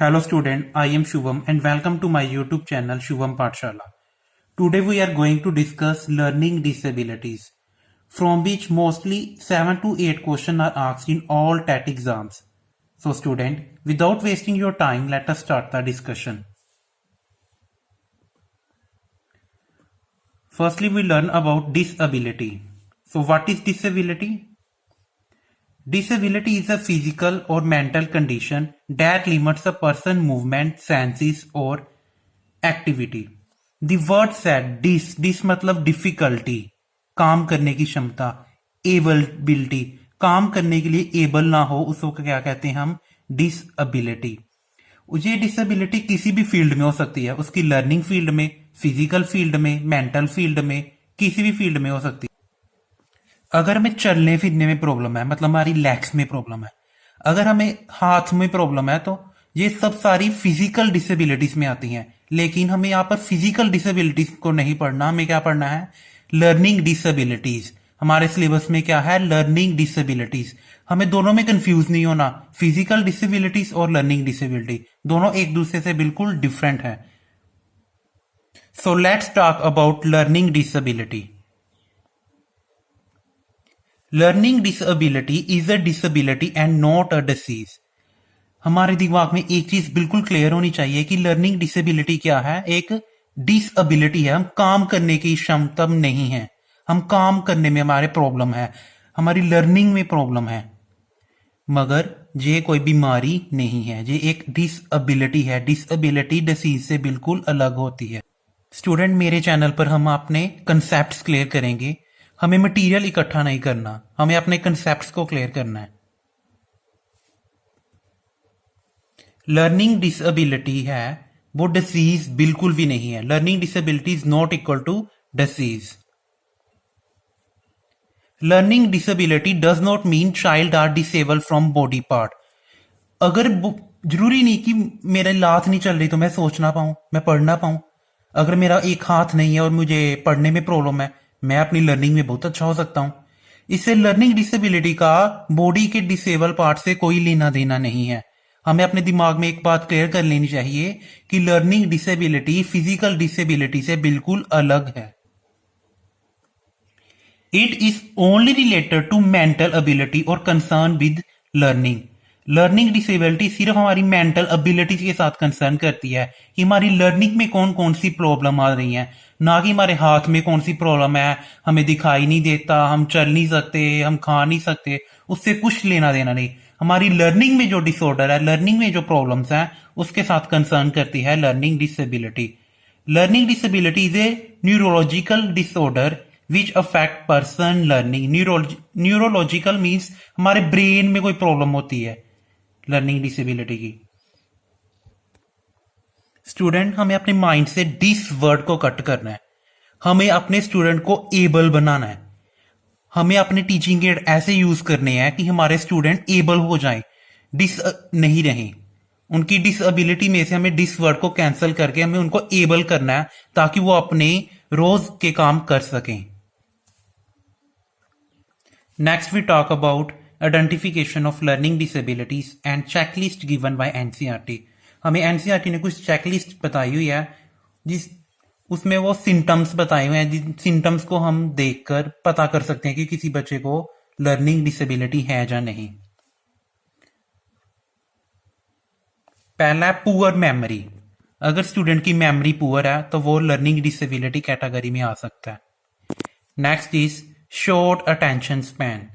Hello student, I am Shubham and welcome to my YouTube channel Shubham Pathshala. Today we are going to discuss learning disabilities, from which mostly 7 to 8 questions are asked in all TET exams. So student, without wasting your time, let us start the discussion. Firstly, we learn about disability. So what is disability? Disability is a physical or mental condition that limits a person's movement, senses or activity. The word said dis मतलब difficulty, काम करने की क्षमता, ability, काम करने के लिए able ना हो उसको क्या कहते हैं हम? डिसएबिलिटी. ये डिसएबिलिटी किसी भी फील्ड में हो सकती है, उसकी लर्निंग फील्ड में, फिजिकल फील्ड में, मेंटल फील्ड में, किसी भी फील्ड में हो सकती है. अगर हमें चलने फिरने में प्रॉब्लम है, मतलब हमारी लेग्स में प्रॉब्लम है, अगर हमें हाथ में प्रॉब्लम है, तो ये सब सारी फिजिकल डिसेबिलिटीज में आती हैं. लेकिन हमें यहाँ पर फिजिकल डिसेबिलिटीज को नहीं पढ़ना, हमें क्या पढ़ना है? Learning disabilities. हमारे सिलेबस में क्या है? Learning disabilities. हमें दोनों में कंफ्यूज नहीं होना. फिजिकल डिसेबिलिटीज और लर्निंग डिसेबिलिटी दोनों एक दूसरे से बिल्कुल डिफरेंट है. So let's talk about learning disability. Learning disability is a disability and not a disease. हमारे दिमाग में एक चीज बिल्कुल क्लियर होनी चाहिए कि लर्निंग डिसेबिलिटी क्या है? एक डिसएबिलिटी है. हम काम करने की क्षमता नहीं है, हम काम करने में हमारे प्रॉब्लम है, हमारी लर्निंग में प्रॉब्लम है, मगर ये कोई बीमारी नहीं है, ये एक डिसएबिलिटी है. डिसएबिलिटी डिसीज से बिल्कुल अलग होती है. स्टूडेंट, मेरे चैनल पर हम अपने कंसेप्ट क्लियर करेंगे. हमें मटेरियल इकट्ठा नहीं करना, हमें अपने कंसेप्ट्स को क्लियर करना है. लर्निंग डिसेबिलिटी है वो डिसीज बिल्कुल भी नहीं है. Learning disability is not equal to disease. Learning disability does not mean child are disable from body part. अगर जरूरी नहीं कि मेरे लात नहीं चल रही तो मैं सोच ना पाऊं, मैं पढ़ ना पाऊं. अगर मेरा एक हाथ नहीं है और मुझे पढ़ने में प्रॉब्लम है, मैं अपनी लर्निंग में बहुत अच्छा हो सकता हूं. इससे लर्निंग डिसेबिलिटी का बॉडी के डिसेबल पार्ट से कोई लेना देना नहीं है. हमें अपने दिमाग में एक बात क्लियर कर लेनी चाहिए कि लर्निंग डिसेबिलिटी फिजिकल डिसेबिलिटी से बिल्कुल अलग है. It is only related to mental ability और concern with learning. Learning disability सिर्फ हमारी मेंटल एबिलिटी के साथ कंसर्न करती है कि हमारी लर्निंग में कौन कौन सी प्रॉब्लम आ रही है, ना कि हमारे हाथ में कौन सी प्रॉब्लम है, हमें दिखाई नहीं देता, हम चल नहीं सकते, हम खा नहीं सकते, उससे कुछ लेना देना नहीं. हमारी लर्निंग में जो डिसऑर्डर है, लर्निंग में जो प्रॉब्लम्स हैं, उसके साथ कंसर्न करती है learning disability. Learning disability is a neurological disorder which affect person learning. Neurological means हमारे ब्रेन में कोई प्रॉब्लम होती है लर्निंग डिसेबिलिटी की. स्टूडेंट, हमें अपने माइंड से डिस वर्ड को कट करना है. हमें अपने स्टूडेंट को एबल बनाना है. हमें अपने टीचिंग एड ऐसे यूज करने हैं कि हमारे स्टूडेंट एबल हो जाएं, डिस नहीं रहें. उनकी डिसएबिलिटी में से हमें डिस वर्ड को कैंसिल करके हमें उनको एबल करना है ताकि वो अपने रोज के काम कर सकें. Next we talk about identification of learning disabilities and checklist given by NCERT. हमें एनसीईआरटी ने कुछ चेकलिस्ट बताई हुई है जिस उसमें वो सिम्टम्स बताए हुए हैं, जिन सिम्टम्स को हम देखकर पता कर सकते हैं कि किसी बच्चे को लर्निंग डिसेबिलिटी है या नहीं. पहला, पुअर मेमोरी. अगर स्टूडेंट की मेमोरी पुअर है तो वो लर्निंग डिसेबिलिटी कैटेगरी में आ सकता है. Next is short attention span.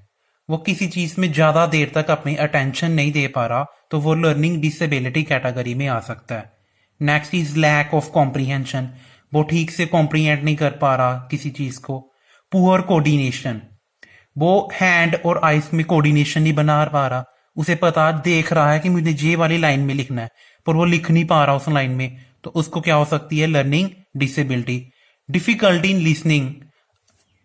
वो किसी चीज में ज्यादा देर तक अपनी अटेंशन नहीं दे पा रहा तो वो लर्निंग डिसेबिलिटी कैटेगरी में आ सकता है. Next is lack of comprehension. वो ठीक से कॉम्प्रीहेंड नहीं कर पा रहा किसी चीज को. Poor coordination. वो हैंड और आइस में कोऑर्डिनेशन नहीं बना पा रहा. उसे पता देख रहा है कि मुझे जे वाली लाइन में लिखना है पर वो लिख नहीं पा रहा उस लाइन में, तो उसको क्या हो सकती है? Learning disability. Difficulty in listening.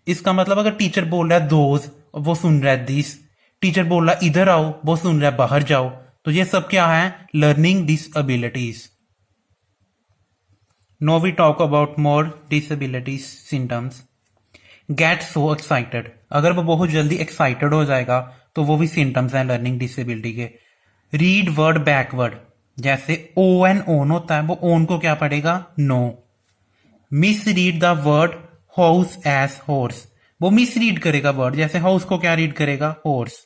इसका मतलब अगर टीचर बोल रहा है दोज, वो सुन रहा है दिस. टीचर बोल रहा है इधर आओ, वो सुन रहा है बाहर जाओ. तो ये सब क्या है? Learning disabilities. Now we talk about more disabilities symptoms. Get so excited. अगर वो बहुत जल्दी एक्साइटेड हो जाएगा तो वो भी सिम्टम्स हैं लर्निंग डिसेबिलिटी के. Read word backward. जैसे ओ एन ओन होता है, वो ओन को क्या पड़ेगा? No. Misread the word house as horse, वो मिस रीड करेगा वर्ड, जैसे हाउस को क्या रीड करेगा? हॉर्स।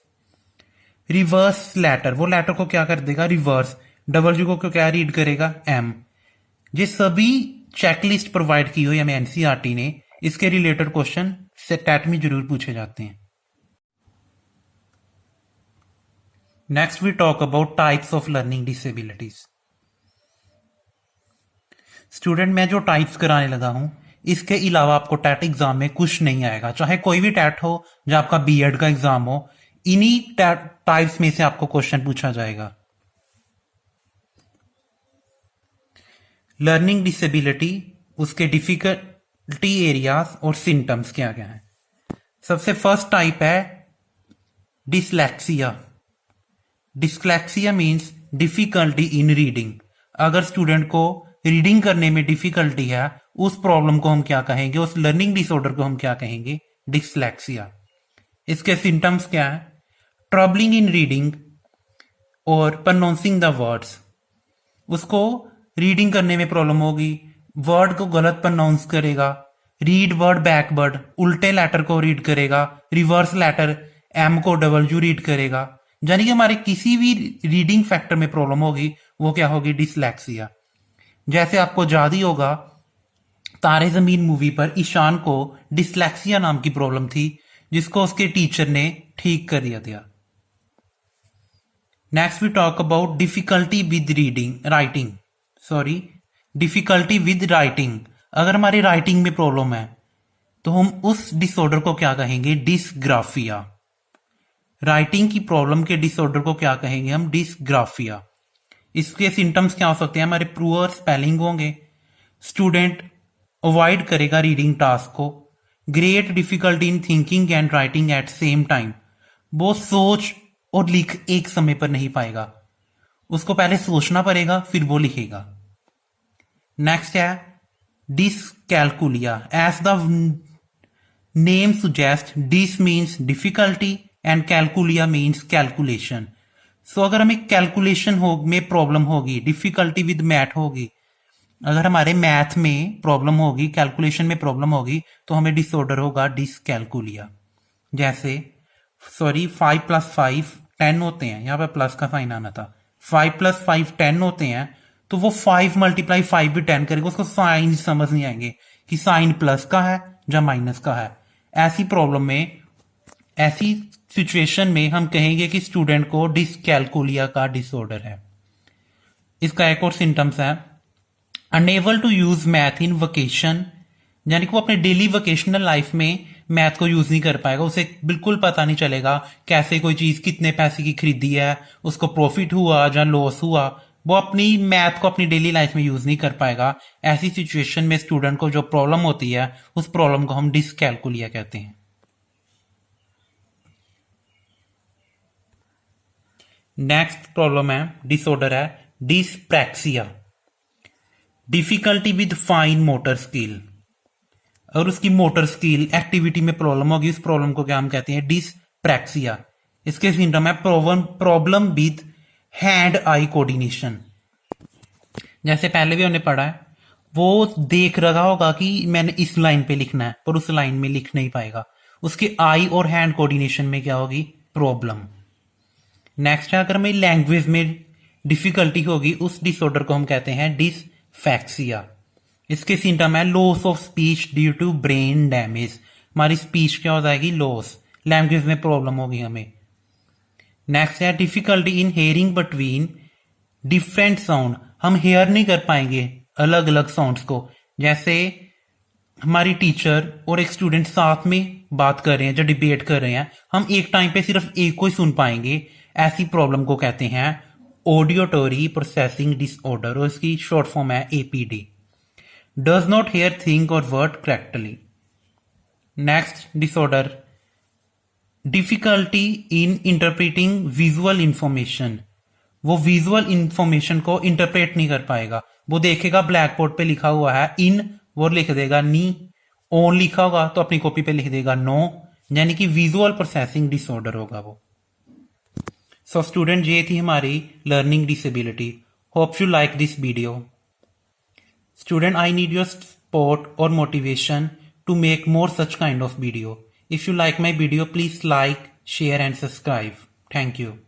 रिवर्स लेटर, वो लेटर को क्या कर देगा? रिवर्स। डब्ल्यू को क्या रीड करेगा? एम। ये सभी चेकलिस्ट प्रोवाइड की हुई हमें एनसीईआरटी ने, इसके रिलेटेड क्वेश्चन से टेट में जरूर पूछे जाते हैं। Next we talk about types of learning disabilities. Student, मैं जो टाइप्स कराने लगा हूं, इसके अलावा आपको टेट एग्जाम में कुछ नहीं आएगा, चाहे कोई भी टेट हो या आपका बीएड का एग्जाम हो, इन्हीं टाइप्स में से आपको क्वेश्चन पूछा जाएगा। लर्निंग डिसेबिलिटी, उसके डिफिकल्टी एरियाज और सिम्टम्स क्या क्या है। सबसे फर्स्ट टाइप है dyslexia. Dyslexia means difficulty in reading. अगर स्टूडेंट को रीडिंग करने में डिफिकल्टी है, उस प्रॉब्लम को हम क्या कहेंगे? उस लर्निंग डिसऑर्डर को हम क्या कहेंगे? डिसलेक्सिया। इसके सिम्टम्स क्या है? ट्रबलिंग इन रीडिंग और प्रोनाउंसिंग द वर्ड्स। उसको रीडिंग करने में प्रॉब्लम होगी, वर्ड को गलत प्रोनाउंस करेगा, रीड वर्ड बैकवर्ड, उल्टे लेटर को रीड करेगा, रिवर्स लेटर एम को डब्ल्यू रीड करेगा, यानी कि हमारे किसी भी रीडिंग फैक्टर में प्रॉब्लम होगी, वो क्या होगी? डिसलेक्सिया। जैसे आपको याद ही होगा, तारे जमीन मूवी पर ईशान को डिसलेक्सिया नाम की प्रॉब्लम थी, जिसको उसके टीचर ने ठीक कर दिया था। Next we talk about difficulty with writing. Difficulty with writing. अगर हमारी राइटिंग में प्रॉब्लम है, तो हम उस डिसऑर्डर को क्या कहेंगे? डिसग्राफिया। राइटिंग की प्रॉब्लम के डिसऑर्डर को क्या कहेंगे हम? डिसग्राफिया। इसके सिम्टम्स क्या हो सकते हैं? हमारे पुअर स्पेलिंग होंगे, स्टूडेंट अवॉइड करेगा रीडिंग टास्क को, great difficulty in thinking and writing at same time, वो सोच और लिख एक समय पर नहीं पाएगा, उसको पहले सोचना पड़ेगा फिर वो लिखेगा। नेक्स्ट है dyscalculia. As the name suggest, dis means difficulty and calculia means calculation. So अगर हमें कैलकुलेशन में प्रॉब्लम होगी, डिफिकल्टी विद मैथ होगी, अगर हमारे मैथ में प्रॉब्लम होगी, कैलकुलेशन में प्रॉब्लम होगी, तो हमें डिसऑर्डर होगा डिसकैलकुलिया। जैसे 5 + 5 10 होते हैं, यहां पे प्लस का साइन आना था, 5 + 5 10 होते हैं, तो वो 5 × 5 भी 10 करेगा, उसको साइन समझ नहीं आएंगे कि साइन प्लस का है या माइनस का है। ऐसी प्रॉब्लम में, ऐसी सिचुएशन में हम कहेंगे कि स्टूडेंट को डिसकैलकुलिया का डिसऑर्डर है। इसका एक और सिम्टम्स है unable to use math in vocation, यानी कि वो अपने डेली वोकेशनल लाइफ में मैथ को यूज नहीं कर पाएगा, उसे बिल्कुल पता नहीं चलेगा कैसे कोई चीज कितने पैसे की खरीदी है, उसको प्रॉफिट हुआ या लॉस हुआ, वो अपनी मैथ को अपनी डेली लाइफ में यूज नहीं कर पाएगा। ऐसी सिचुएशन में स्टूडेंट को जो प्रॉब्लम होती है, उस प्रॉब्लम को हम डिसकैलकुलिया कहते हैं। नेक्स्ट प्रॉब्लम है, डिसऑर्डर है dyspraxia. Difficulty with fine motor skill. और उसकी मोटर स्किल एक्टिविटी में प्रॉब्लम होगी, उस प्रॉब्लम को क्या हम कहते हैं? डिस्प्रैक्सिया। इसके सिम्टम है problem with hand eye coordination. जैसे पहले भी हमने पढ़ा है, वो देख रहा होगा कि मैंने इस लाइन पे लिखना है, पर उस लाइन में लिख नहीं पाएगा, उसके आई और हैंड कोऑर्डिनेशन में क्या होगी? प्रॉब्लम। नेक्स्ट है, अगर हमें लैंग्वेज में डिफिकल्टी होगी, उस डिसऑर्डर को हम कहते हैं डिसफैक्सिया। इसके सिम्टम है loss of speech due to brain damage. हमारी स्पीच क्या हो जाएगी? लॉस। लैंग्वेज में प्रॉब्लम होगी हमें। नेक्स्ट है difficulty in hearing between different sound. हम हेयर नहीं कर पाएंगे अलग अलग साउंड्स को, जैसे हमारी टीचर और एक स्टूडेंट साथ में बात कर रहे हैं, जो डिबेट कर रहे हैं, हम एक टाइम पे सिर्फ एक को ही सुन पाएंगे। ऐसी प्रॉब्लम को कहते हैं ऑडियोटरी प्रोसेसिंग डिसऑर्डर, और इसकी शॉर्ट फॉर्म है APD. Does not hear think और word correctly. Next disorder difficulty in interpreting visual information. वो विजुअल इंफॉर्मेशन को इंटरप्रेट नहीं कर पाएगा, वो देखेगा ब्लैक बोर्ड पे लिखा हुआ है इन, वो लिख देगा नी, ऑन लिखा होगा तो अपनी कॉपी पे लिख देगा नो, यानी कि विजुअल प्रोसेसिंग डिसऑर्डर होगा वो। सो स्टूडेंट, ये थी हमारी learning disability. Hope you like this video. Student, I need your support or motivation to make more such kind of video. If you like my video, please like, share and subscribe. Thank you.